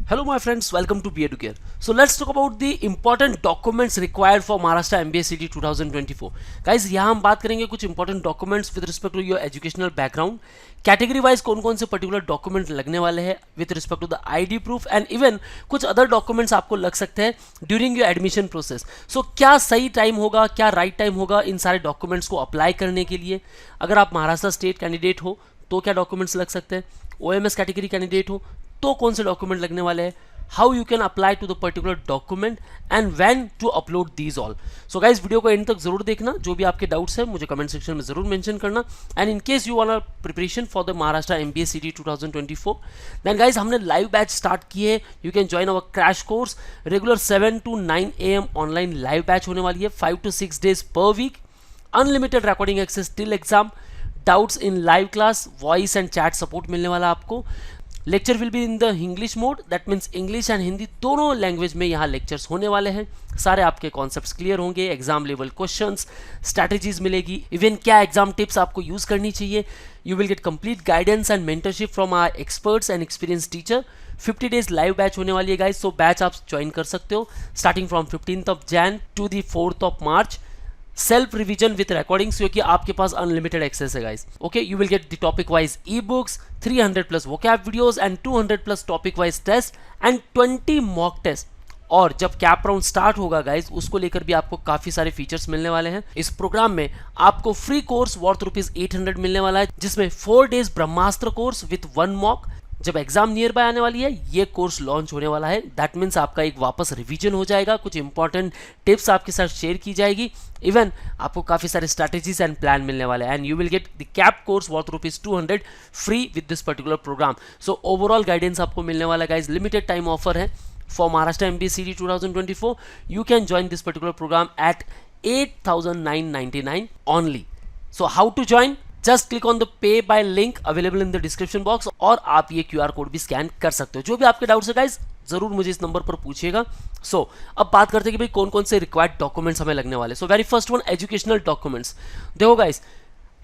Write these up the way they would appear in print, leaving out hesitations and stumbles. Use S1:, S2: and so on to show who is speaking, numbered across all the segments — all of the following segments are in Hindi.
S1: Hello my friends, welcome to Peer2Care. So let's talk about the important documents required for Maharashtra MBA CT 2024. Guys, यहाँ हम बात करेंगे कुछ important documents with respect to your educational background. Category wise कौन कौन से पर्टिकुलर डॉक्यूमेंट लगने वाले हैं with respect to the ID proof and even कुछ अदर डॉक्यूमेंट्स आपको लग सकते हैं during your admission process. So क्या सही टाइम होगा, क्या राइट टाइम होगा इन सारे डॉक्यूमेंट्स को अप्लाई करने के लिए? अगर आप महाराष्ट्र स्टेट कैंडिडेट हो तो क्या डॉक्यूमेंट्स लग सकते हैं? OMS कैटेगरी कैंडिडेट हो तो कौन से डॉक्यूमेंट लगने वाले हैं? How you can apply to the particular document and when to upload these all. So guys video को एंड तक जरूर देखना. जो भी आपके डाउट्स है मुझे कमेंट सेक्शन में जरूर मेंशन करना. And in case you want preparation for the Maharashtra MBA CT 2024 then guys हमने लाइव बैच स्टार्ट किए है. You can join our crash course. Regular 7 to 9 AM online live batch होने वाली है 5 to 6 days per week. Unlimited recording access till exam. Doubts in live class, voice and chat support मिलने वाला आपको. Lecture will be in the English mode, that means English and Hindi दोनों लैंग्वेज में यहाँ लेक्चर्स होने वाले हैं. सारे आपके कॉन्सेप्ट्स क्लियर होंगे. एग्जाम लेवल क्वेश्चंस, स्ट्रैटेजीज मिलेगी, इवन क्या एग्जाम टिप्स आपको यूज करनी चाहिए. You will get complete guidance and mentorship from our experts and experience teacher. 50 days live batch होने वाली है गाइज. सो बैच आप ज्वाइन कर सकते हो starting from 15th of Jan to the 4th of March. Self revision with recordings क्योंकि आपके पास अनलिमिटेड एक्सेस है guys. Okay, you will get the topic wise e books, 300+ vocab videos and 200+ topic wise test and 20 mock test. और जब कैप राउंड स्टार्ट होगा गाइस उसको लेकर भी आपको काफी सारे फीचर्स मिलने वाले हैं. इस प्रोग्राम में आपको फ्री कोर्स वर्थ ₹800 मिलने वाला है जिसमें 4 days Brahmastra course with 1 mock. जब एग्जाम नियर बाय आने वाली है ये कोर्स लॉन्च होने वाला है. दैट मीन्स आपका एक वापस रिवीजन हो जाएगा, कुछ इंपॉर्टेंट टिप्स आपके साथ शेयर की जाएगी, इवन आपको काफी सारे स्ट्रैटेजीज एंड प्लान मिलने वाले हैं. And you will get the CAP course worth ₹200 free with this particular program. So overall guidance आपको मिलने वाला है गाइज. लिमिटेड टाइम ऑफर है for Maharashtra MBA CT 2024. You can join this particular program at 8,999 only. So how to join? Just click on the pay by link available in the description box और आप ये QR कोड भी स्कैन कर सकते हो. जो भी आपके डाउट्स है गाइस जरूर मुझे इस नंबर पर पूछिएगा. सो अब बात करते हैं कि भाई कौन कौन से रिक्वायर्ड डॉक्यूमेंट्स हमें लगने वाले. So very first one, educational documents. देखो गाइस,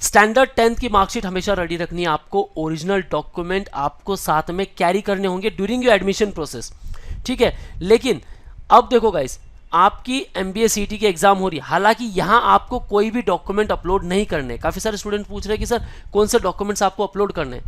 S1: स्टैंडर्ड 10th की मार्कशीट हमेशा रेडी रखनी है आपको. ओरिजिनल डॉक्यूमेंट आपको साथ में कैरी करने होंगे ड्यूरिंग योर एडमिशन प्रोसेस, ठीक है. लेकिन अब देखो गाइस, आपकी MBA CT की एग्जाम हो रही है, हालांकि यहां आपको कोई भी डॉक्यूमेंट अपलोड नहीं करने. काफी सारे स्टूडेंट पूछ रहे हैं कि सर कौन से डॉक्यूमेंट्स आपको अपलोड करने हैं.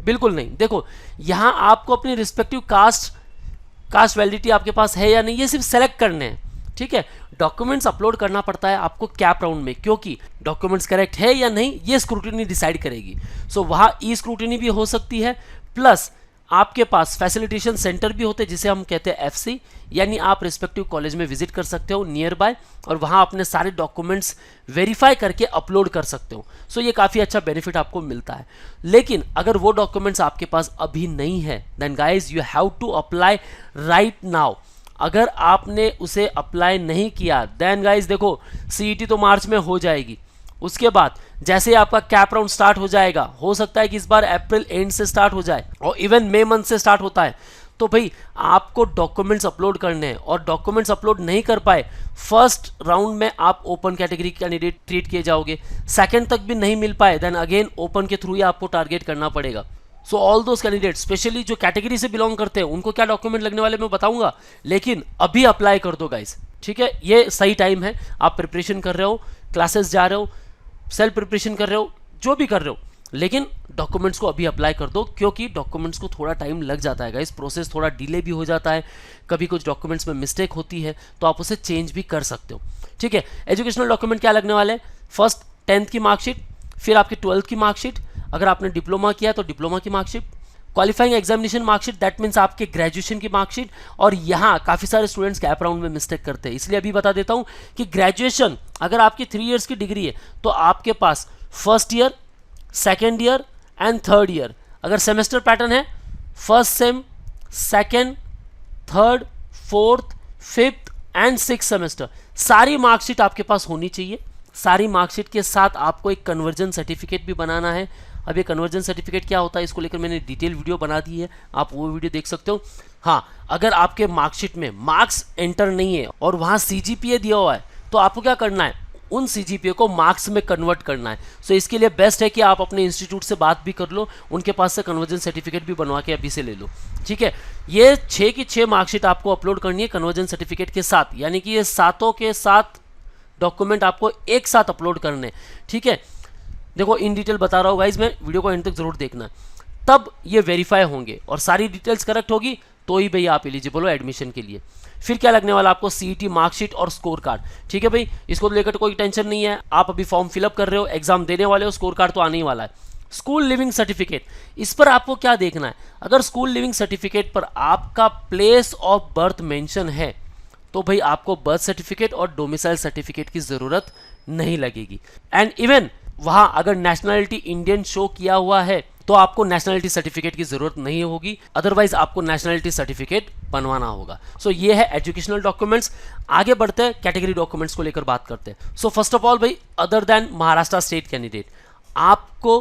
S1: बिल्कुल नहीं. देखो यहां आपको अपनी रिस्पेक्टिव कास्ट वैलिडिटी आपके पास है या नहीं ये सिर्फ सेलेक्ट करने हैं, ठीक है. डॉक्यूमेंट्स अपलोड करना पड़ता है आपको कैप राउंड में क्योंकि डॉक्यूमेंट्स करेक्ट है या नहीं ये स्क्रूटिनी डिसाइड करेगी. सो वहां ई स्क्रूटिनी भी हो सकती है, प्लस आपके पास फैसिलिटेशन सेंटर भी होते हैं जिसे हम कहते हैं FC, यानी आप रिस्पेक्टिव कॉलेज में विजिट कर सकते हो नियर बाय और वहां अपने सारे डॉक्यूमेंट्स वेरीफाई करके अपलोड कर सकते हो. सो ये काफ़ी अच्छा बेनिफिट आपको मिलता है. लेकिन अगर वो डॉक्यूमेंट्स आपके पास अभी नहीं है then guys you have to apply right now. अगर आपने उसे अप्लाई नहीं किया देन गाइज देखो CET तो मार्च में हो जाएगी. उसके बाद जैसे ही आपका कैप राउंड स्टार्ट हो जाएगा, हो सकता है कि इस बार अप्रैल एंड से स्टार्ट हो जाए और इवन मई मंथ से स्टार्ट होता है, तो भाई आपको डॉक्यूमेंट्स अपलोड करने हैं और डॉक्यूमेंट्स अपलोड नहीं कर पाए फर्स्ट राउंड में आप ओपन कैटेगरी कैंडिडेट ट्रीट किए जाओगे. सेकंड तक भी नहीं मिल पाए देन अगेन ओपन के थ्रू ही आपको टारगेट करना पड़ेगा. So all those candidate specially जो कैटेगरी से बिलोंग करते हैं उनको क्या डॉक्यूमेंट लगने वाले मैं बताऊंगा, लेकिन अभी अप्लाई कर दो गाइस, ठीक है. ये सही टाइम है. आप प्रिपरेशन कर रहे हो, क्लासेस जा रहे हो, सेल्फ प्रिपरेशन कर रहे हो, जो भी कर रहे हो, लेकिन डॉक्यूमेंट्स को अभी अप्लाई कर दो क्योंकि डॉक्यूमेंट्स को थोड़ा टाइम लग जाता है गाइस. प्रोसेस थोड़ा डिले भी हो जाता है, कभी कुछ डॉक्यूमेंट्स में मिस्टेक होती है तो आप उसे चेंज भी कर सकते हो, ठीक है. एजुकेशनल डॉक्यूमेंट क्या लगने वाले हैं? फर्स्ट 10th की मार्कशीट, फिर आपकी 12th की मार्कशीट, अगर आपने डिप्लोमा किया तो डिप्लोमा की marksheet, qualifying examination marksheet that means आपके ग्रेजुएशन की मार्कशीट. और यहाँ काफ़ी सारे स्टूडेंट्स कैप राउंड में मिस्टेक करते हैं, इसलिए अभी बता देता हूँ कि ग्रेजुएशन अगर आपकी 3 years की डिग्री है तो आपके पास first year, second year and third year, अगर सेमेस्टर पैटर्न है first sem, second, third, fourth, fifth and 6th semester, सारी मार्कशीट आपके पास होनी चाहिए. सारी मार्कशीट के साथ आपको एक कन्वर्जन सर्टिफिकेट भी बनाना है. अब ये कन्वर्जन सर्टिफिकेट क्या होता है इसको लेकर मैंने डिटेल वीडियो बना दी है, आप वो वीडियो देख सकते हो. हाँ, अगर आपके मार्कशीट में मार्क्स एंटर नहीं है और वहाँ CGPA दिया हुआ है तो आपको क्या करना है, उन CGPA को मार्क्स में कन्वर्ट करना है। सो इसके लिए बेस्ट है कि आप अपने इंस्टीट्यूट से बात भी कर लो, उनके पास से कन्वर्जन सर्टिफिकेट भी बनवा के अभी से ले लो, ठीक है। ये 6 की 6 मार्कशीट आपको अपलोड करनी है कन्वर्जन सर्टिफिकेट के साथ, यानी कि ये सातों के साथ डॉक्यूमेंट आपको एक साथ अपलोड करने, ठीक है। देखो इन डिटेल बता रहा हूँ गाइज मैं, वीडियो को एंड तक जरूर देखना, तब ये वेरीफाई होंगे और सारी डिटेल्स करेक्ट होगी तो ही भैया आप एलिजिबल हो एडमिशन के लिए। फिर क्या लगने वाला आपको, CET मार्कशीट और स्कोर कार्ड, ठीक है भाई, इसको लेकर कोई टेंशन नहीं है। आप अभी फॉर्म फिलअप कर रहे हो, एग्जाम देने वाले हो, स्कोर कार्ड तो आने ही वाला है। स्कूल लिविंग सर्टिफिकेट, इस पर आपको क्या देखना है, अगर स्कूल लिविंग सर्टिफिकेट पर आपका प्लेस ऑफ बर्थ मेंशन है तो भाई आपको बर्थ सर्टिफिकेट और डोमिसाइल सर्टिफिकेट की जरूरत नहीं लगेगी। एंड इवन वहां अगर नेशनलिटी इंडियन शो किया हुआ है तो आपको नेशनलिटी सर्टिफिकेट की जरूरत नहीं होगी, अदरवाइज आपको नेशनलिटी सर्टिफिकेट बनवाना होगा। सो ये है एजुकेशनल डॉक्यूमेंट्स। आगे बढ़ते हैं, कैटेगरी डॉक्यूमेंट्स को लेकर बात करते हैं। सो फर्स्ट ऑफ ऑल भाई, other than Maharashtra state candidate आपको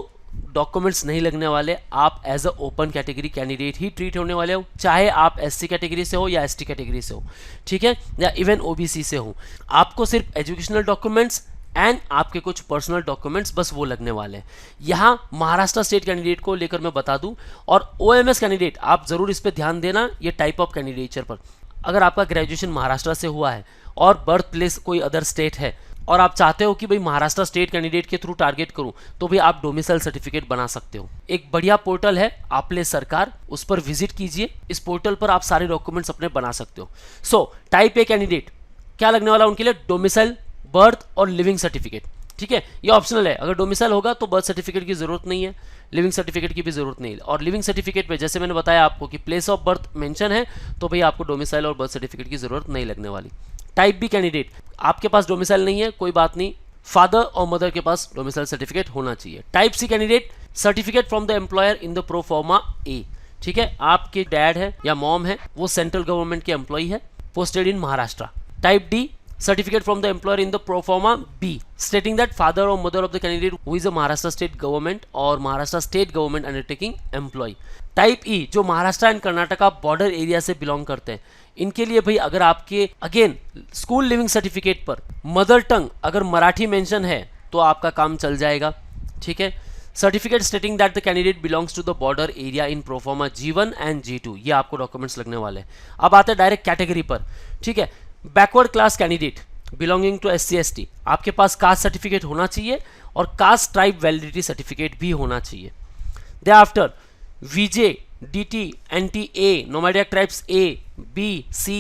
S1: डॉक्यूमेंट्स नहीं लगने वाले, आप as a open category candidate ही ट्रीट होने वाले हो, चाहे आप SC कैटेगरी से हो या ST कैटेगरी से हो, ठीक है, या इवन OBC से हो। आपको सिर्फ एजुकेशनल डॉक्यूमेंट्स एंड आपके कुछ पर्सनल डॉक्यूमेंट्स बस वो लगने वाले हैं। यहाँ महाराष्ट्र स्टेट कैंडिडेट को लेकर मैं बता दूं, और OMS कैंडिडेट आप जरूर इस पर ध्यान देना, ये टाइप ऑफ कैंडिडेचर पर। अगर आपका ग्रेजुएशन महाराष्ट्र से हुआ है और बर्थ प्लेस कोई अदर स्टेट है और आप चाहते हो कि भाई महाराष्ट्र स्टेट कैंडिडेट के थ्रू टारगेट करूं, तो भाई आप डोमिसाइल सर्टिफिकेट बना सकते हो। एक बढ़िया पोर्टल है आपले सरकार, उस पर विजिट कीजिए, इस पोर्टल पर आप सारे डॉक्यूमेंट्स अपने बना सकते हो। सो टाइप A कैंडिडेट क्या लगने वाला उनके लिए, डोमिसाइल, बर्थ और लिविंग सर्टिफिकेट, ठीक है, ये ऑप्शनल है। अगर डोमिसाइल होगा तो बर्थ सर्टिफिकेट की जरूरत नहीं है, लिविंग सर्टिफिकेट की भी जरूरत नहीं है। और लिविंग सर्टिफिकेट पे जैसे मैंने बताया आपको कि प्लेस ऑफ बर्थ मेंशन है तो भाई आपको डोमिसाइल और बर्थ सर्टिफिकेट की जरूरत नहीं लगने वाली। टाइप B कैंडिडेट, आपके पास डोमिसाइल नहीं है कोई बात नहीं, फादर और मदर के पास डोमिसाइल सर्टिफिकेट होना चाहिए। Type C candidate, certificate from the employer in the proforma A, ठीक है, आपके डैड है या मॉम है वो सेंट्रल गवर्नमेंट के एम्प्लॉय है, posted in Maharashtra. Type D, certificate from the employer in the pro forma B stating that father or mother of the candidate who is a Maharashtra state government or Maharashtra state government undertaking employee। Type E, जो Maharashtra and Karnataka border area से बिलोंग करते हैं, इनके लिए भाई अगर आपके अगेन स्कूल लिविंग सर्टिफिकेट पर मदर टंग अगर मराठी मेंशन है तो आपका काम चल जाएगा, ठीक है। Certificate stating that the candidate belongs to the border area in proforma G1 and G2, ये आपको डॉक्यूमेंट्स लगने वाले हैं। अब आते हैं डायरेक्ट कैटेगरी पर, ठीक है। Backward class candidate belonging to SC ST, आपके पास कास्ट सर्टिफिकेट होना चाहिए और कास्ट ट्राइब वैलिडिटी सर्टिफिकेट भी होना चाहिए। They after VJ, DT, NTA, nomadic tribes A, B, C,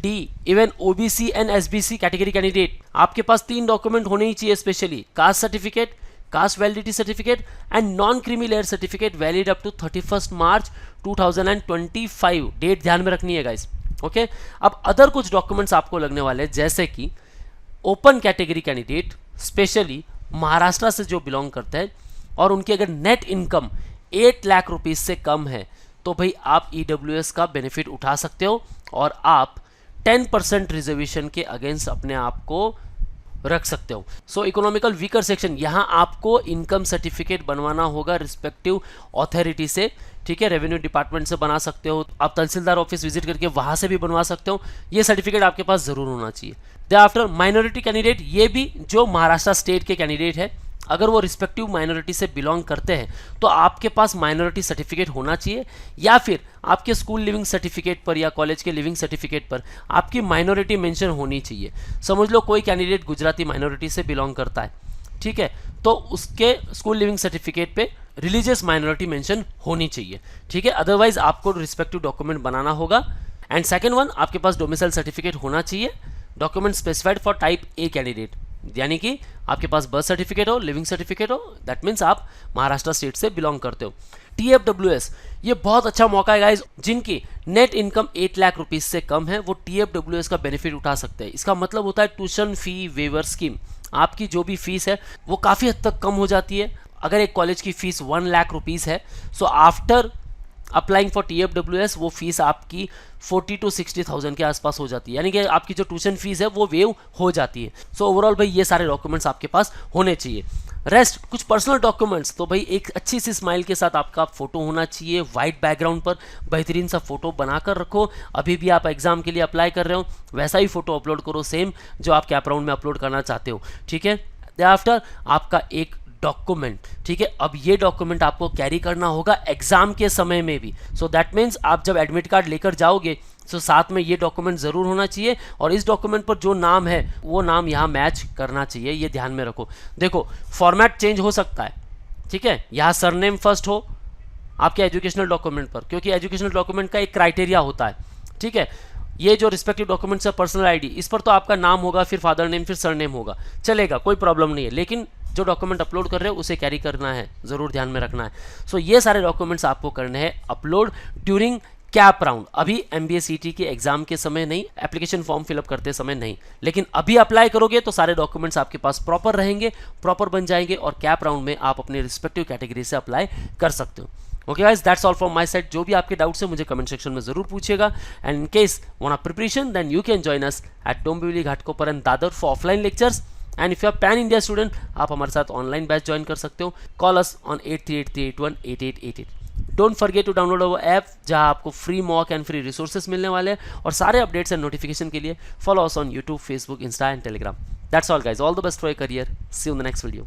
S1: D, even OBC and SBC category candidate, आपके पास 3 डॉक्यूमेंट होने ही चाहिए specially, caste certificate, caste validity certificate and non creamy layer certificate valid up to 31 March 2025। Date ध्यान में रखनी है गाइस, ओके। अब अदर कुछ डॉक्यूमेंट्स आपको लगने वाले हैं, जैसे कि open category candidate specially Maharashtra से जो बिलोंग करते हैं और उनकी अगर नेट इनकम 8 लाख रुपीस से कम है तो भाई आप EWS का बेनिफिट उठा सकते हो और आप 10% रिजर्वेशन के अगेंस्ट अपने आप को रख सकते हो। सो इकोनॉमिकल वीकर सेक्शन, यहाँ आपको इनकम सर्टिफिकेट बनवाना होगा रिस्पेक्टिव अथॉरिटी से, ठीक है, रेवेन्यू डिपार्टमेंट से बना सकते हो, आप तहसीलदार ऑफिस विजिट करके वहां से भी बनवा सकते हो, ये सर्टिफिकेट आपके पास जरूर होना चाहिए। दे आफ्टर माइनॉरिटी कैंडिडेट, ये भी जो महाराष्ट्र स्टेट के कैंडिडेट है अगर वो रिस्पेक्टिव माइनॉरिटी से बिलोंग करते हैं तो आपके पास माइनॉरिटी सर्टिफिकेट होना चाहिए, या फिर आपके स्कूल लिविंग सर्टिफिकेट पर या कॉलेज के लिविंग सर्टिफिकेट पर आपकी माइनॉरिटी मेंशन होनी चाहिए। समझ लो कोई कैंडिडेट गुजराती माइनॉरिटी से बिलोंग करता है, ठीक है, तो उसके स्कूल लिविंग सर्टिफिकेट पे रिलीजियस माइनॉरिटी मेंशन होनी चाहिए, ठीक है, अदरवाइज आपको रिस्पेक्टिव डॉक्यूमेंट बनाना होगा। एंड सेकंड वन, आपके पास डोमिसाइल सर्टिफिकेट होना चाहिए, document specified for type A candidate, यानी कि आपके पास बर्थ सर्टिफिकेट हो, लिविंग सर्टिफिकेट हो, दैट मीन्स आप महाराष्ट्र स्टेट से बिलोंग करते हो। TFWS, ये बहुत अच्छा मौका है गाइज, जिनकी नेट इनकम 8 लाख रुपीस से कम है वो TFWS का बेनिफिट उठा सकते हैं। इसका मतलब होता है ट्यूशन फी वेवर स्कीम, आपकी जो भी फीस है वो काफ़ी हद तक कम हो जाती है। अगर एक कॉलेज की फीस 1 लाख रुपीस है, so after applying for TFWS वो फीस आपकी 40 to 60,000 के आसपास हो जाती है, यानी कि आपकी जो ट्यूशन फीस है वो वेव हो जाती है। सो ओवरऑल भाई ये सारे डॉक्यूमेंट्स आपके पास होने चाहिए। रेस्ट कुछ पर्सनल डॉक्यूमेंट्स, तो भाई एक अच्छी सी स्माइल के साथ आपका फोटो होना चाहिए वाइट बैकग्राउंड पर, बेहतरीन सा फोटो बनाकर रखो। अभी भी आप एग्जाम के लिए अप्लाई कर रहे हो वैसा ही फोटो अपलोड करो, सेम जो आप कैप राउंड में अपलोड करना चाहते हो, ठीक है। आफ्टर आपका एक डॉक्यूमेंट, ठीक है। अब ये डॉक्यूमेंट आपको कैरी करना होगा एग्जाम के समय में भी। सो दैट मीन्स आप जब एडमिट कार्ड लेकर जाओगे तो साथ में ये डॉक्यूमेंट ज़रूर होना चाहिए, और इस डॉक्यूमेंट पर जो नाम है वो नाम यहाँ मैच करना चाहिए, ये ध्यान में रखो। देखो फॉर्मेट चेंज हो सकता है, ठीक है। यहाँ सरनेम फर्स्ट हो आपके एजुकेशनल डॉक्यूमेंट पर, क्योंकि एजुकेशनल डॉक्यूमेंट का एक क्राइटेरिया होता है, ठीक है। ये जो रिस्पेक्टिव डॉक्यूमेंट्स है पर्सनल आईडी, इस पर तो आपका नाम होगा, फिर फादर नेम, फिर सरनेम होगा, चलेगा, कोई प्रॉब्लम नहीं है। लेकिन जो डॉक्यूमेंट अपलोड कर रहे हो उसे कैरी करना है, ज़रूर ध्यान में रखना है। सो ये सारे डॉक्यूमेंट्स आपको करने हैं अपलोड ड्यूरिंग कैप राउंड, अभी MBA CT के एग्जाम के समय नहीं, एप्लीकेशन फॉर्म फिलअप करते समय नहीं, लेकिन अभी अप्लाई करोगे तो सारे डॉक्यूमेंट्स आपके पास प्रॉपर रहेंगे, प्रॉपर बन जाएंगे, और कैप राउंड में आप अपने रिस्पेक्टिव कैटेगरी से अप्लाई कर सकते हो। Okay guys, that's all from my side. जो भी आपके डाउट्स है मुझे कमेंट सेक्शन में जरूर पूछिएगा, and in case want preparation then you can join us at Dombivli Ghatkopar and Dadar for offline lectures, and if you are pan India student आप हमारे साथ ऑनलाइन बैच ज्वाइन कर सकते हो। Call us on 8383818888। Don't forget to download our app, जहां आपको free mock and free resources मिलने वाले हैं, और सारे अपडेट्स एंड नोटिफिकेशन के लिए follow us on YouTube, Facebook, Insta and Telegram. That's all guys, all the best for your career, see you in the next video.